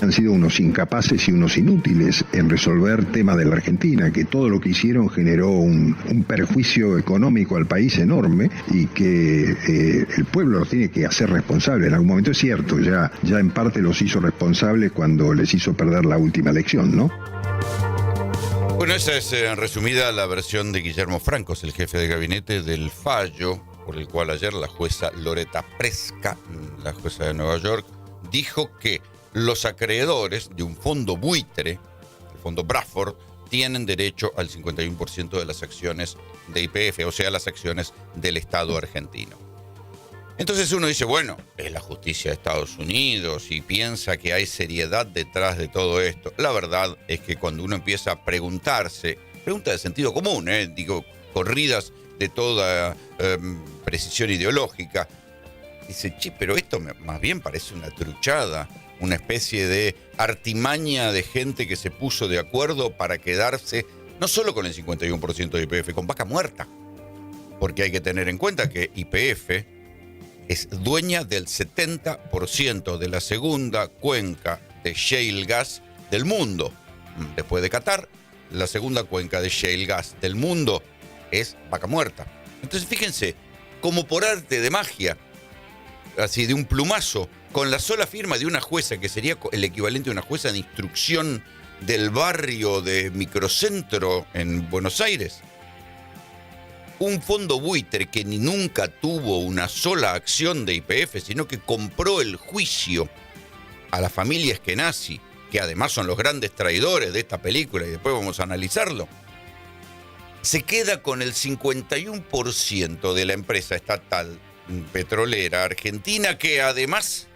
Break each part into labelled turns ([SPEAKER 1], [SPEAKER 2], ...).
[SPEAKER 1] Han sido unos incapaces y unos inútiles en resolver temas de la Argentina, que todo lo que hicieron generó un perjuicio económico al país enorme y que el pueblo los tiene que hacer responsables. En algún momento es cierto, ya en parte los hizo responsables cuando les hizo perder la última elección, ¿no?
[SPEAKER 2] Bueno, esa es en resumida la versión de Guillermo Francos, el jefe de gabinete, del fallo por el cual ayer la jueza Loretta Preska, la jueza de Nueva York, dijo que los acreedores de un fondo buitre, el fondo Bradford, tienen derecho al 51% de las acciones de YPF, o sea, las acciones del Estado argentino. Entonces uno dice, bueno, es la justicia de Estados Unidos y piensa que hay seriedad detrás de todo esto. La verdad es que cuando uno empieza a preguntarse, preguntas de sentido común, digo, corridas de toda precisión ideológica, dice, pero esto más bien parece una truchada, una especie de artimaña de gente que se puso de acuerdo para quedarse no solo con el 51% de YPF, con vaca muerta. Porque hay que tener en cuenta que YPF es dueña del 70% de la segunda cuenca de shale gas del mundo. Después de Qatar, la segunda cuenca de shale gas del mundo es vaca muerta. Entonces fíjense, como por arte de magia, así de un plumazo, con la sola firma de una jueza, que sería el equivalente a una jueza de instrucción del barrio de Microcentro en Buenos Aires, un fondo buitre que ni nunca tuvo una sola acción de YPF, sino que compró el juicio a la familia Eskenazi, que además son los grandes traidores de esta película, y después vamos a analizarlo, se queda con el 51% de la empresa estatal petrolera argentina, que además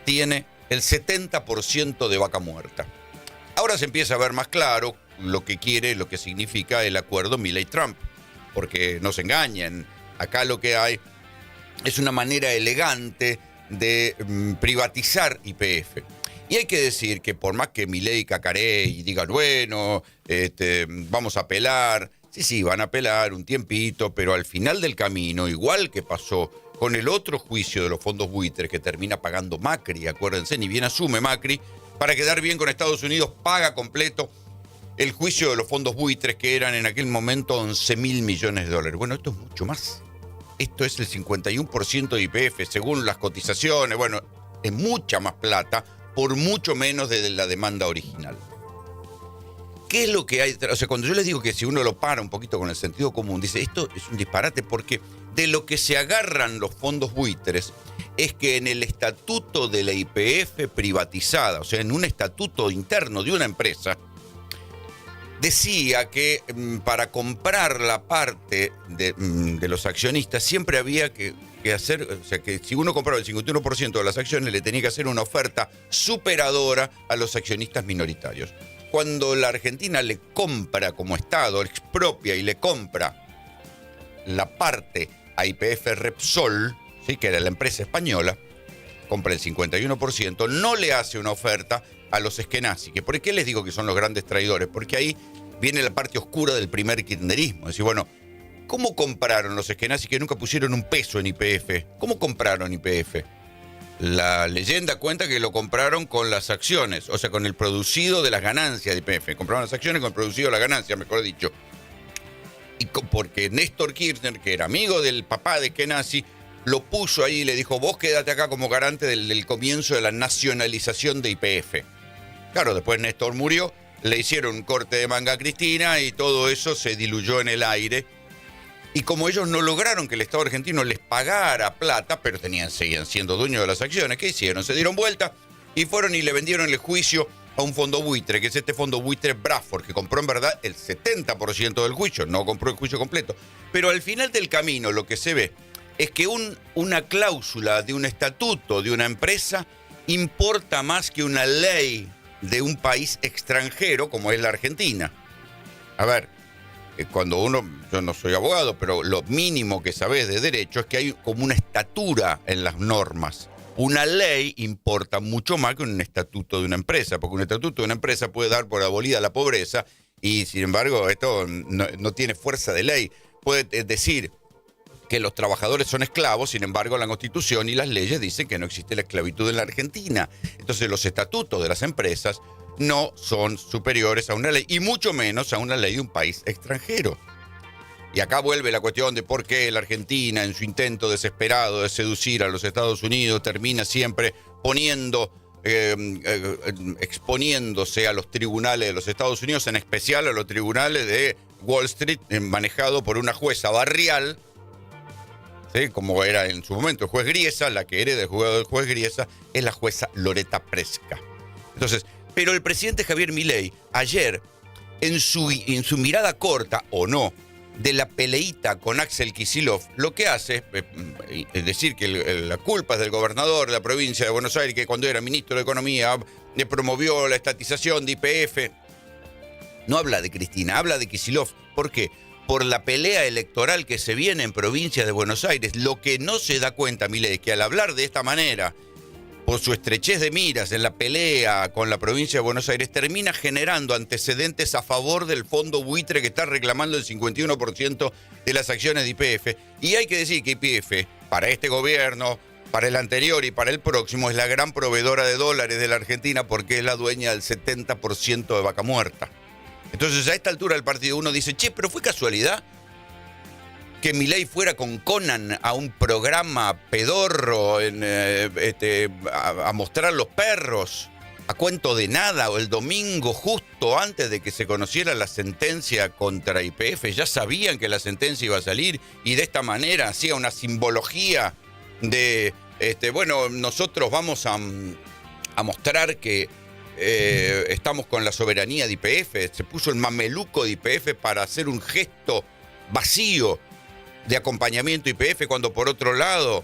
[SPEAKER 2] tiene el 70% de vaca muerta. Ahora se empieza a ver más claro lo que significa el acuerdo Milei-Trump, porque no se engañen, acá lo que hay es una manera elegante de privatizar YPF. Y hay que decir que por más que Milei cacaree y digan, bueno, vamos a apelar, sí, van a apelar un tiempito, pero al final del camino, igual que pasó con el otro juicio de los fondos buitres que termina pagando Macri, acuérdense, ni bien asume Macri, para quedar bien con Estados Unidos, paga completo el juicio de los fondos buitres, que eran en aquel momento 11.000 millones de dólares. Bueno, esto es mucho más. Esto es el 51% de YPF, según las cotizaciones. Bueno, es mucha más plata, por mucho menos de la demanda original. ¿Qué es lo que hay? O sea, cuando yo les digo que si uno lo para un poquito con el sentido común, dice, esto es un disparate, porque de lo que se agarran los fondos buitres es que en el estatuto de la YPF privatizada, o sea, en un estatuto interno de una empresa, decía que para comprar la parte de los accionistas siempre había que hacer, o sea, que si uno compraba el 51% de las acciones, le tenía que hacer una oferta superadora a los accionistas minoritarios. Cuando la Argentina le compra como Estado, expropia y le compra la parte a YPF Repsol, ¿sí?, que era la empresa española, compra el 51%, no le hace una oferta a los Eskenazi. ¿Por qué les digo que son los grandes traidores? Porque ahí viene la parte oscura del primer kirchnerismo. Es decir, bueno, ¿cómo compraron los Eskenazi que nunca pusieron un peso en YPF? ¿Cómo compraron YPF? La leyenda cuenta que lo compraron con las acciones, o sea, con el producido de las ganancias de YPF. Compraron las acciones con el producido de las ganancias, mejor dicho. Y porque Néstor Kirchner, que era amigo del papá de Eskenazi, lo puso ahí y le dijo, vos quédate acá como garante del comienzo de la nacionalización de YPF. Claro, después Néstor murió, le hicieron un corte de manga a Cristina y todo eso se diluyó en el aire. Y como ellos no lograron que el Estado argentino les pagara plata, pero seguían siendo dueños de las acciones, ¿qué hicieron? Se dieron vuelta y fueron y le vendieron el juicio a un fondo buitre, que es este fondo buitre Bradford, que compró en verdad el 70% del juicio, no compró el juicio completo. Pero al final del camino lo que se ve es que una cláusula de un estatuto de una empresa importa más que una ley de un país extranjero como es la Argentina. A ver, yo no soy abogado, pero lo mínimo que sabés de derecho es que hay como una estatura en las normas. Una ley importa mucho más que un estatuto de una empresa, porque un estatuto de una empresa puede dar por abolida la pobreza y, sin embargo, esto no tiene fuerza de ley. Puede decir, que los trabajadores son esclavos, sin embargo la Constitución y las leyes dicen que no existe la esclavitud en la Argentina. Entonces los estatutos de las empresas no son superiores a una ley, y mucho menos a una ley de un país extranjero. Y acá vuelve la cuestión de por qué la Argentina, en su intento desesperado de seducir a los Estados Unidos, termina siempre exponiéndose a los tribunales de los Estados Unidos, en especial a los tribunales de Wall Street, manejado por una jueza barrial, ¿sí? Como era en su momento el juez Griesa. La que hereda el juego del juez Griesa es la jueza Loreta Presca. Entonces, pero el presidente Javier Milei, ayer, en su mirada corta, o no, de la peleita con Axel Kicillof, lo que hace es decir que la culpa es del gobernador de la provincia de Buenos Aires, que cuando era ministro de Economía le promovió la estatización de YPF. No habla de Cristina, habla de Kicillof. ¿Por qué? Por la pelea electoral que se viene en provincia de Buenos Aires. Lo que no se da cuenta Milei es que al hablar de esta manera, por su estrechez de miras en la pelea con la provincia de Buenos Aires, termina generando antecedentes a favor del fondo buitre que está reclamando el 51% de las acciones de YPF. Y hay que decir que YPF, para este gobierno, para el anterior y para el próximo, es la gran proveedora de dólares de la Argentina, porque es la dueña del 70% de Vaca Muerta. Entonces, a esta altura del partido uno dice, che, pero fue casualidad que Milei fuera con Conan a un programa pedorro a mostrar los perros, a cuento de nada, o el domingo justo antes de que se conociera la sentencia contra YPF. Ya sabían que la sentencia iba a salir, y de esta manera hacía una simbología de, nosotros vamos a mostrar que estamos con la soberanía de YPF. Se puso el mameluco de YPF para hacer un gesto vacío de acompañamiento YPF, cuando por otro lado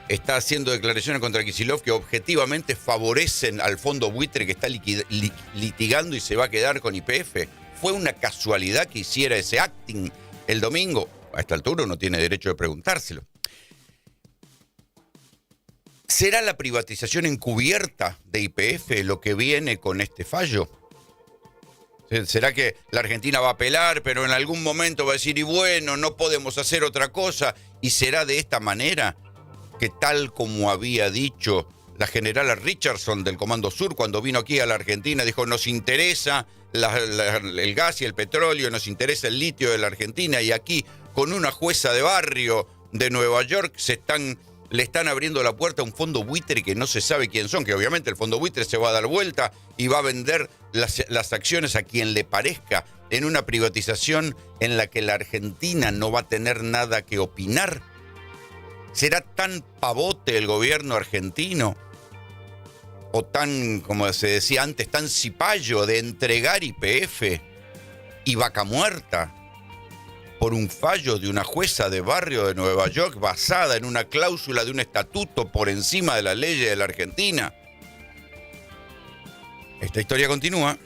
[SPEAKER 2] está haciendo declaraciones contra Kicillof que objetivamente favorecen al fondo buitre que está litigando y se va a quedar con YPF. ¿Fue una casualidad que hiciera ese acting el domingo? A esta altura uno tiene derecho de preguntárselo. ¿Será la privatización encubierta de YPF lo que viene con este fallo? ¿Será que la Argentina va a apelar, pero en algún momento va a decir, y bueno, no podemos hacer otra cosa? ¿Y será de esta manera que, tal como había dicho la generala Richardson del Comando Sur cuando vino aquí a la Argentina, dijo, nos interesa el gas y el petróleo, nos interesa el litio de la Argentina, y aquí con una jueza de barrio de Nueva York le están abriendo la puerta a un fondo buitre que no se sabe quién son, que obviamente el fondo buitre se va a dar vuelta y va a vender las acciones a quien le parezca, en una privatización en la que la Argentina no va a tener nada que opinar? ¿Será tan pavote el gobierno argentino, o tan, como se decía antes, tan cipayo, de entregar YPF y Vaca Muerta por un fallo de una jueza de barrio de Nueva York basada en una cláusula de un estatuto por encima de las leyes de la Argentina? Esta historia continúa.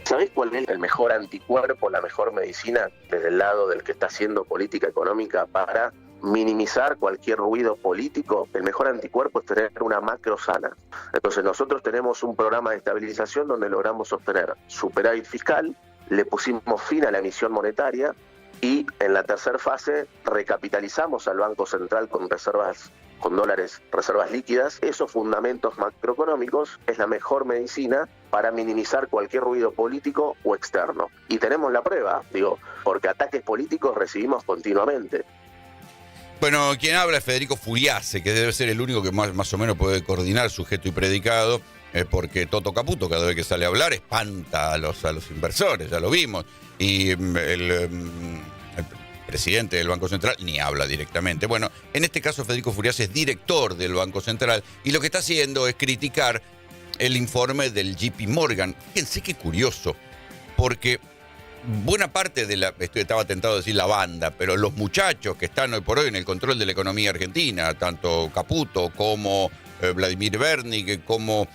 [SPEAKER 3] ¿Sabés cuál es el mejor anticuerpo, la mejor medicina desde el lado del que está haciendo política económica para minimizar cualquier ruido político? El mejor anticuerpo es tener una macro sana. Entonces nosotros tenemos un programa de estabilización donde logramos obtener superávit fiscal, le pusimos fin a la emisión monetaria, y en la tercera fase recapitalizamos al Banco Central con reservas, con dólares, reservas líquidas. Esos fundamentos macroeconómicos es la mejor medicina para minimizar cualquier ruido político o externo. Y tenemos la prueba, porque ataques políticos recibimos continuamente.
[SPEAKER 2] Bueno, quien habla es Federico Furiase, que debe ser el único que más o menos puede coordinar sujeto y predicado, porque Toto Caputo, cada vez que sale a hablar, espanta a los inversores, ya lo vimos. Y el presidente del Banco Central ni habla directamente. Bueno, en este caso Federico Furiase es director del Banco Central, y lo que está haciendo es criticar el informe del JP Morgan. Fíjense qué curioso, porque buena parte de estaba tentado a decir la banda, pero los muchachos que están hoy por hoy en el control de la economía argentina, tanto Caputo como Vladimir Berni, como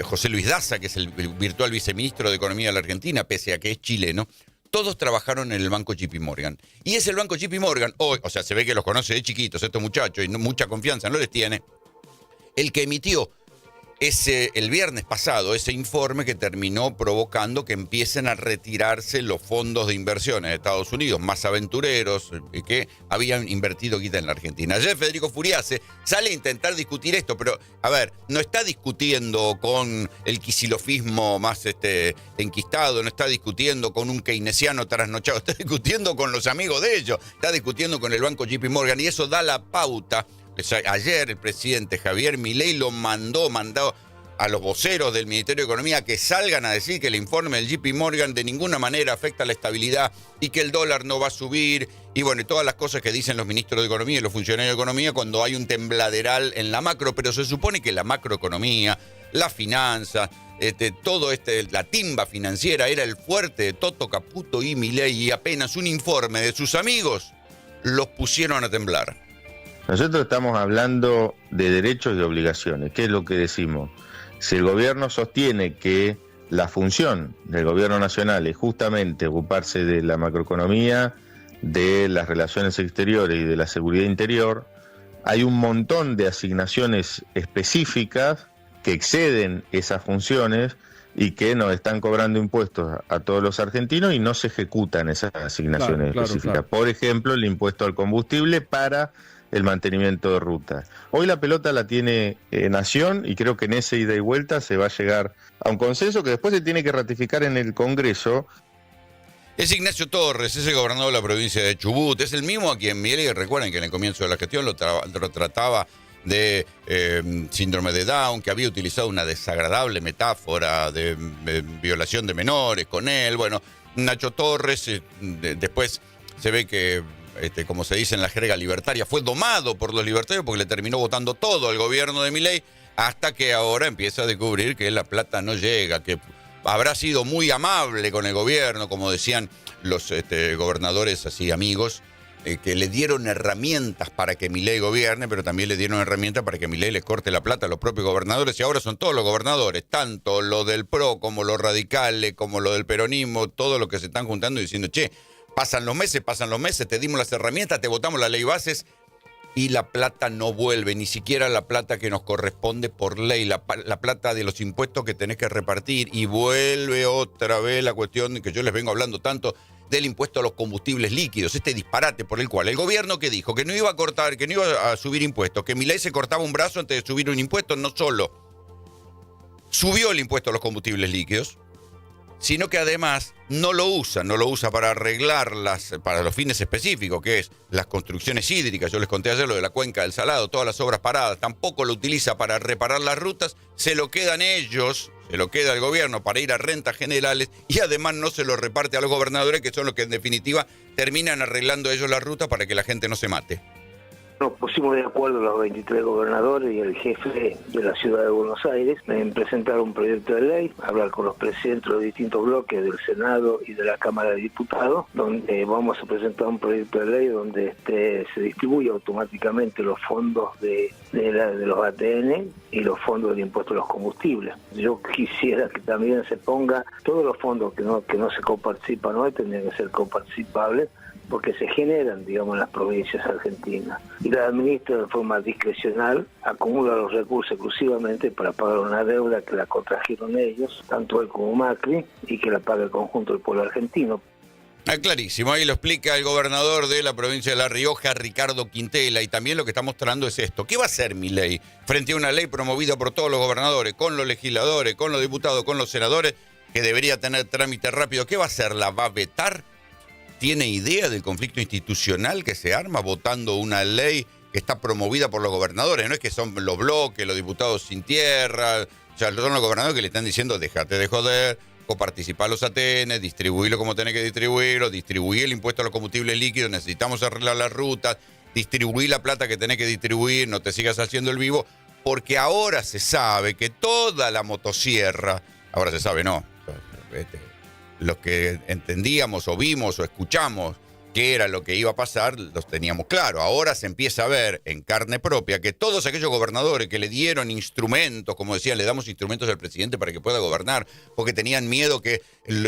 [SPEAKER 2] José Luis Daza, que es el virtual viceministro de Economía de la Argentina, pese a que es chileno, todos trabajaron en el banco JP Morgan. Y es el banco JP Morgan hoy, o sea, se ve que los conoce de chiquitos estos muchachos y mucha confianza no les tiene, el que emitió el viernes pasado, ese informe que terminó provocando que empiecen a retirarse los fondos de inversiones de Estados Unidos, más aventureros, que habían invertido guita en la Argentina. Ayer Federico Furiase sale a intentar discutir esto, pero, a ver, no está discutiendo con el quisilofismo más enquistado, no está discutiendo con un keynesiano trasnochado, está discutiendo con los amigos de ellos, está discutiendo con el banco JP Morgan, y eso da la pauta. Ayer el presidente Javier Milei mandó a los voceros del Ministerio de Economía que salgan a decir que el informe del JP Morgan de ninguna manera afecta a la estabilidad y que el dólar no va a subir, y bueno, y todas las cosas que dicen los ministros de Economía y los funcionarios de Economía cuando hay un tembladeral en la macro, pero se supone que la macroeconomía, la finanza, la timba financiera era el fuerte de Toto, Caputo y Milei, y apenas un informe de sus amigos los pusieron a temblar.
[SPEAKER 4] Nosotros estamos hablando de derechos y obligaciones. ¿Qué es lo que decimos? Si el gobierno sostiene que la función del gobierno nacional es justamente ocuparse de la macroeconomía, de las relaciones exteriores y de la seguridad interior, hay un montón de asignaciones específicas que exceden esas funciones y que nos están cobrando impuestos a todos los argentinos y no se ejecutan esas asignaciones específicas. Claro. Por ejemplo, el impuesto al combustible para el mantenimiento de rutas. Hoy la pelota la tiene Nación, y creo que en ese ida y vuelta se va a llegar a un consenso que después se tiene que ratificar en el Congreso.
[SPEAKER 2] Es Ignacio Torres, es el gobernador de la provincia de Chubut, es el mismo a quien Milei, recuerden que en el comienzo de la gestión lo trataba de síndrome de Down, que había utilizado una desagradable metáfora de violación de menores con él. Bueno, Nacho Torres después se ve que, como se dice en la jerga libertaria, fue domado por los libertarios porque le terminó votando todo al gobierno de Milei, hasta que ahora empieza a descubrir que la plata no llega, que habrá sido muy amable con el gobierno, como decían los gobernadores así amigos, que le dieron herramientas para que Milei gobierne, pero también le dieron herramientas para que Milei les corte la plata a los propios gobernadores, y ahora son todos los gobernadores, tanto los del PRO como los radicales, como los del peronismo, todos los que se están juntando y diciendo, che, pasan los meses, te dimos las herramientas, te votamos la ley bases y la plata no vuelve, ni siquiera la plata que nos corresponde por ley, la plata de los impuestos que tenés que repartir, y vuelve otra vez la cuestión de que yo les vengo hablando tanto del impuesto a los combustibles líquidos, este disparate por el cual el gobierno que dijo que no iba a cortar, que no iba a subir impuestos, que Milei se cortaba un brazo antes de subir un impuesto, no solo subió el impuesto a los combustibles líquidos, sino que además no lo usa para arreglar para los fines específicos, que es las construcciones hídricas. Yo les conté ayer lo de la cuenca del Salado, todas las obras paradas, tampoco lo utiliza para reparar las rutas, se lo quedan ellos, se lo queda el gobierno para ir a rentas generales, y además no se lo reparte a los gobernadores, que son los que en definitiva terminan arreglando ellos las rutas para que la gente no se mate.
[SPEAKER 5] Nos pusimos de acuerdo los 23 gobernadores y el jefe de la ciudad de Buenos Aires en presentar un proyecto de ley, hablar con los presidentes de los distintos bloques del Senado y de la Cámara de Diputados, donde vamos a presentar un proyecto de ley donde se distribuye automáticamente los fondos de los ATN y los fondos del impuesto a los combustibles. Yo quisiera que también se ponga todos los fondos que no se coparticipan hoy, tendrían que ser coparticipables, porque se generan, digamos, en las provincias argentinas. Y la administra de forma discrecional, acumula los recursos exclusivamente para pagar una deuda que la contrajeron ellos, tanto él como Macri, y que la paga el conjunto del pueblo argentino.
[SPEAKER 2] Clarísimo, ahí lo explica el gobernador de la provincia de La Rioja, Ricardo Quintela, y también lo que está mostrando es esto. ¿Qué va a hacer Milei frente a una ley promovida por todos los gobernadores, con los legisladores, con los diputados, con los senadores, que debería tener trámite rápido? ¿Qué va a hacer? ¿La va a vetar? ¿Tiene idea del conflicto institucional que se arma votando una ley que está promovida por los gobernadores? No es que son los bloques, los diputados sin tierra, o sea, son los gobernadores que le están diciendo, déjate de joder, coparticipar los ATN, distribuirlo como tenés que distribuirlo, distribuir el impuesto a los combustibles líquidos, necesitamos arreglar las rutas, distribuir la plata que tenés que distribuir, no te sigas haciendo el vivo, porque ahora se sabe que toda la motosierra, ahora se sabe, no, los que entendíamos o vimos o escuchamos qué era lo que iba a pasar, los teníamos claro. Ahora se empieza a ver en carne propia que todos aquellos gobernadores que le dieron instrumentos, como decía, le damos instrumentos al presidente para que pueda gobernar, porque tenían miedo que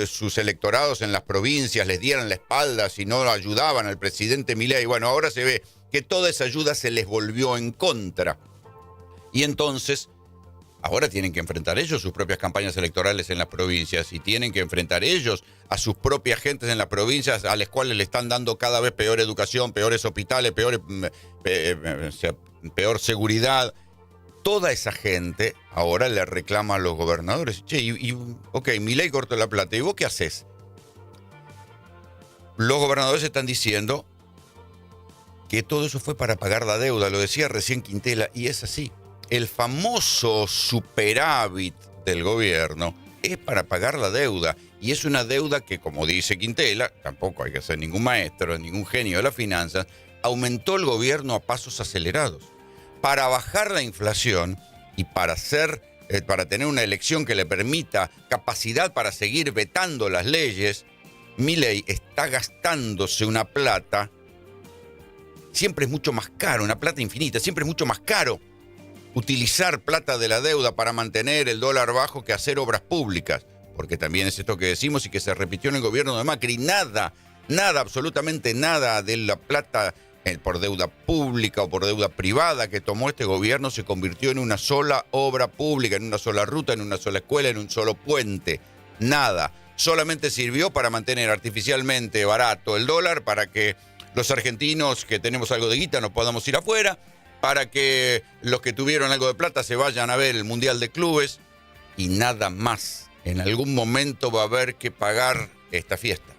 [SPEAKER 2] sus electorados en las provincias les dieran la espalda si no ayudaban al presidente Milei. Bueno, ahora se ve que toda esa ayuda se les volvió en contra. Y entonces Ahora tienen que enfrentar ellos sus propias campañas electorales en las provincias y tienen que enfrentar ellos a sus propias gentes en las provincias a las cuales le están dando cada vez peor educación, peores hospitales, peor seguridad. Toda esa gente ahora le reclama a los gobernadores. Che, ok, Milei cortó la plata. ¿Y vos qué haces? Los gobernadores están diciendo que todo eso fue para pagar la deuda. Lo decía recién Quintela, y es así. El famoso superávit del gobierno es para pagar la deuda. Y es una deuda que, como dice Quintela, tampoco hay que ser ningún maestro, ningún genio de las finanzas, aumentó el gobierno a pasos acelerados. Para bajar la inflación y para tener una elección que le permita capacidad para seguir vetando las leyes, Milei está gastándose una plata, siempre es mucho más caro, una plata infinita, siempre es mucho más caro utilizar plata de la deuda para mantener el dólar bajo que hacer obras públicas, porque también es esto que decimos y que se repitió en el gobierno de Macri, nada, absolutamente nada de la plata por deuda pública o por deuda privada que tomó este gobierno se convirtió en una sola obra pública, en una sola ruta, en una sola escuela, en un solo puente. Nada. Solamente sirvió para mantener artificialmente barato el dólar, para que los argentinos que tenemos algo de guita no podamos ir afuera, para que los que tuvieron algo de plata se vayan a ver el Mundial de Clubes y nada más. En algún momento va a haber que pagar esta fiesta.